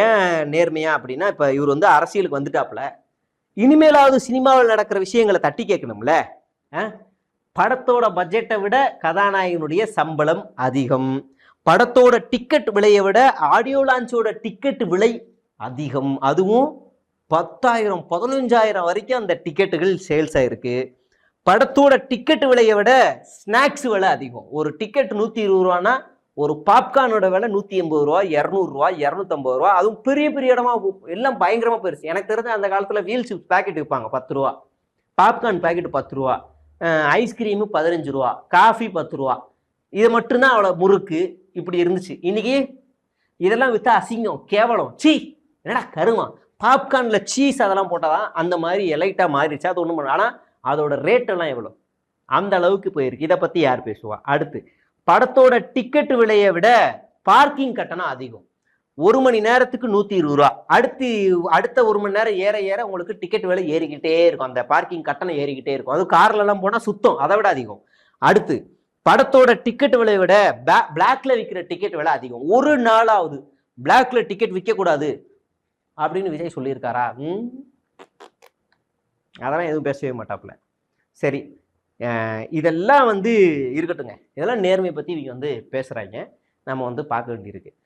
ஏன் நேர்மையா அப்படின்னா, இப்ப இவர் வந்து அரசியலுக்கு வந்துட்டாப்புல. இனிமேலாவது சினிமாவில் நடக்கிற விஷயங்களை தட்டி கேட்கணும்ல. படத்தோட பட்ஜெட்டை விட கதாநாயகனுடைய சம்பளம் அதிகம். படத்தோட டிக்கெட் விலையை விட ஆடியோ லான்ச்சோட டிக்கெட் விலை அதிகம். அதுவும் 10,000 15,000 வரைக்கும் அந்த டிக்கெட்டுகள் சேல்ஸ் ஆயிருக்கு. படத்தோட டிக்கெட் விலையை விட ஸ்நாக்ஸ் விலை அதிகம். ஒரு டிக்கெட் 120 ரூபானா ஒரு பாப்கார்னோட விலை 180 ரூபா, 200 ரூபா, 250 ரூபா. அதுவும் பெரிய பெரிய இடமா எல்லாம் பயங்கரமா போயிருச்சு. எனக்கு தெரிஞ்ச அந்த காலத்துல வீல் சிப்ஸ் பேக்கெட் விற்பாங்க 10 ரூபா, பாப்கார்ன் பேக்கெட் 10 ரூபா, ஐஸ்கிரீமு 15 ரூபா, காஃபி 10 ரூபா. இது மட்டும்தான் அவ்வளோ முறுக்கு இப்படி இருந்துச்சு. இன்னைக்கு இதெல்லாம் வித்தா அசிங்கம், கேவலம், சீ என்னடா கருமா. பாப்கார்ன்ல சீஸ் அதெல்லாம் போட்டாதான் அந்த மாதிரி எலைட்டா மாறிடுச்சு. அது ஒன்றும் பண்ண. ஆனால் அதோட ரேட்டெல்லாம் எவ்வளோ, அந்த அளவுக்கு போயிருக்கு. இதை பற்றி யார் பேசுவா? அடுத்து, படத்தோட டிக்கெட் விலையை விட பார்க்கிங் கட்டணம் அதிகம். 1 மணி நேரத்துக்கு 120 ரூபா. அடுத்த 1 மணி நேரம் ஏற ஏற உங்களுக்கு டிக்கெட் விலை ஏறிக்கிட்டே இருக்கும். அந்த பார்க்கிங் கட்டணம் ஏறிக்கிட்டே இருக்கும். அது கார்ல எல்லாம் போனா சுத்தம், அதை விட அதிகம். அடுத்து, படத்தோட டிக்கெட் விலையை விட பிளாக்ல விற்கிற டிக்கெட் விலை அதிகம். ஒரு நாளாவது பிளாக்ல டிக்கெட் விற்க கூடாது அப்படின்னு விஜய் சொல்லியிருக்காரா? அதெல்லாம் எதுவும் பேசவே மாட்டாப்புல. சரி, இதெல்லாம் வந்து இருக்கட்டுங்க. இதெல்லாம் நேர்மையை பத்தி இவங்க வந்து பேசுறாங்க. நம்ம வந்து பார்க்க வேண்டியிருக்கு.